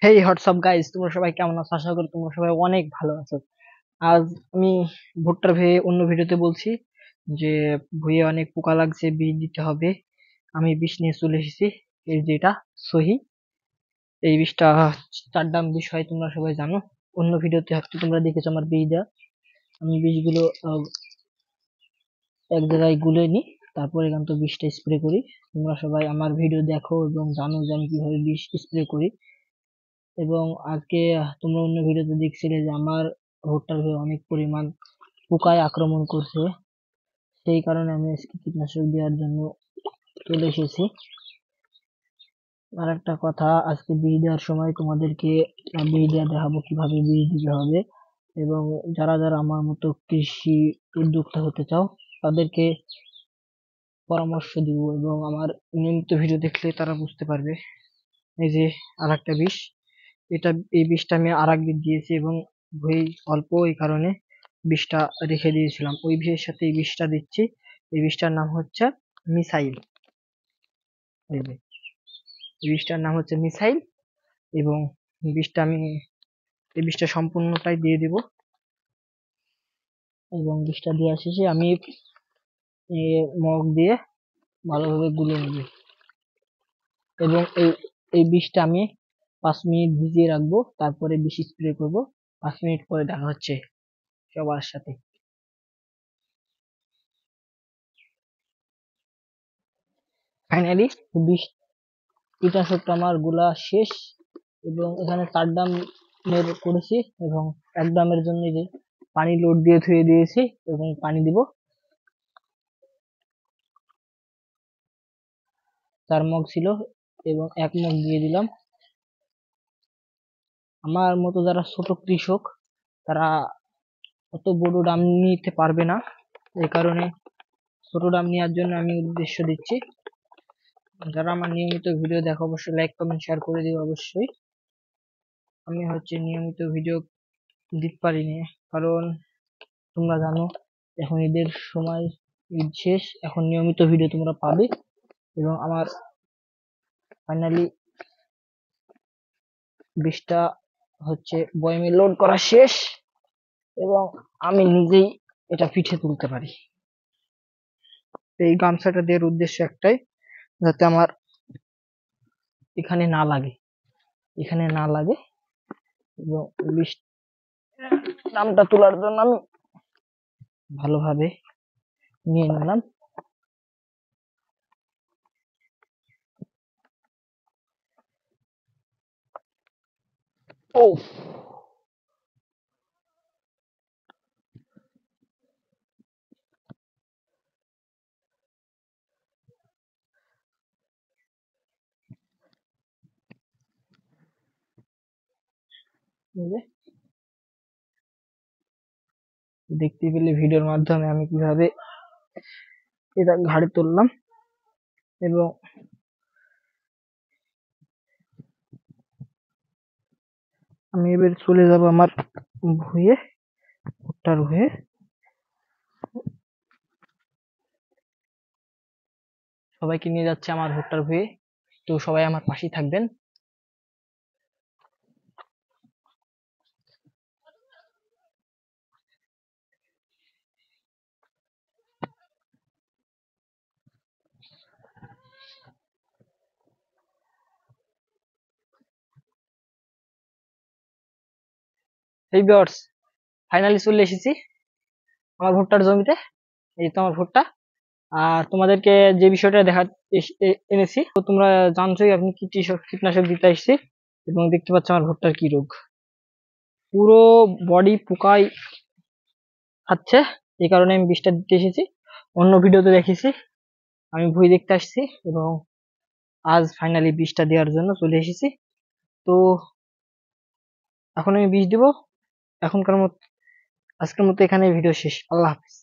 হেই WhatsApp guys, তোমরা সবাই কেমন আছো? আশা করি তোমরা সবাই অনেক ভালো আছো। আজ আমি ভুট্টার ভুঁইয়ে অন্য ভিডিওতে বলছি যে ভুঁইয়ে অনেক পোকা লাগছে, বীজ দিতে হবে। আমি বিষ নিয়ে চলে এসেছি। এই যেটা সহি, এই বিষটা চার দাম বিষয় তোমরা সবাই জানো। অন্য ভিডিওতে হয়তো তোমরা দেখেছো আমার বীজ দেওয়া। আমি বীজগুলো এক জায়গায় গুলে নিই, তারপরে কিন্তু বিষটা স্প্রে করি। তোমরা সবাই আমার ভিডিও দেখো এবং জানো যে আমি কিভাবে বিষ স্প্রে করি। এবং আজকে তোমরা অন্য ভিডিওতে দেখছিলে যে আমার ভুট্টার গায়ে অনেক পরিমাণ পোকায় আক্রমণ করছে। সেই কারণে আমি আজকে কীটনাশক দেওয়ার জন্য চলে এসেছি। আর একটা কথা, আজকে বীজ দেওয়ার সময় তোমাদেরকে বীজ দেওয়া দেখাবো, কিভাবে বীজ দিতে হবে। এবং যারা যারা আমার মতো কৃষি উদ্যোক্তা হতে চাও তাদেরকে পরামর্শ দিব, এবং আমার নিয়মিত ভিডিও দেখলে তারা বুঝতে পারবে। এই যে আর একটা বিষ, এই বিষটা আমি আর একদিন দিয়েছি এবং ভুঁই অল্প, এই কারণে বিষটা রেখে দিয়েছিলাম। ওই বিষের সাথে এই বিষটা দিচ্ছি। এই বিষটার নাম হচ্ছে মিসাইল। এই যে এই বিষটার নাম হচ্ছে মিসাইল। এবং বিষটা আমি এই বিষটা সম্পূর্ণটাই দিয়ে দিব। এবং বিষটা দেওয়া শেষে আমি মগ দিয়ে ভালোভাবে গুলে নেব। এবং এই বিষটা আমি 5 মিনিট ভিজিয়ে রাখবো, তারপরে বিষ স্প্রে করব। 5 মিনিট পরে দেখা হচ্ছে সবার সাথে। ফাইনালি বিষ কীটনাশকটা আমার গুলা শেষ। এবং এখানে 4 ড্রামের করেছি, এবং 1 ড্রামের জন্য যে পানি লোড দিয়ে ধুয়ে দিয়েছি এবং পানি দিব। 4 মগ ছিল এবং 1 মগ দিয়ে দিলাম। আমার মতো যারা ছোট কৃষক তারা অত বড় ড্রাম নিতে পারবে না, এই কারণে ছোট ড্রাম নেওয়ার জন্য আমি উদ্দেশ্য দিচ্ছি। যারা আমার নিয়মিত ভিডিও দেখো অবশ্যই লাইক কমেন্ট শেয়ার করে দিও অবশ্যই। আমি নিয়মিত ভিডিও দিতে পারিনি, কারণ তোমরা জানো এখন ঈদের সময়, ঈদ শেষ, এখন নিয়মিত ভিডিও তোমরা পাবে। এবং আমার ফাইনালি বিষটা বয়ামে লোড করা শেষ, এবং আমি নিজেই এটা পিঠে তুলতে পারি। এই গামছাটা দেওয়ার উদ্দেশ্য একটাই, যাতে আমার এখানে না লাগে, এখানে না লাগে। এবং বিষ নামটা তোলার জন্য আমি ভালোভাবে নিয়ে নিলাম। ও দেখতে পেলে ভিডিওর মাধ্যমে আমি কিভাবে এটা ঘাড়ে তুললাম। এবং আমি এবার চলে যাব আমার ভুঁইয়ে, ভুট্টার ভুঁইয়ে। সবাইকে নিয়ে যাচ্ছে আমার ভুট্টার ভুঁইয়ে, তো সবাই আমার পাশেই থাকবেন। এই ভিউয়ার্স, ফাইনালি চলে এসেছি আমার ভুট্টার জমিতে। এই তো আমার ভুট্টা। আর তোমাদেরকে যে বিষয়টা এনেছি, তো তোমরা জানছোই আমি কীটনাশক দিতে আসছি। এবং দেখতে পাচ্ছ আমার ভুট্টার কি রোগ, পুরো বডি পোকায় খাচ্ছে। এই কারণে আমি বিষটা দিতে এসেছি। অন্য ভিডিওতে দেখেছি আমি ভুঁই দেখতে আসছি, এবং আজ ফাইনালি বিষটা দেওয়ার জন্য চলে এসেছি। তো এখন আমি বিষ দিব। এখনকার মতো, আজকের মতো এখানে ভিডিও শেষ। আল্লাহ হাফিজ।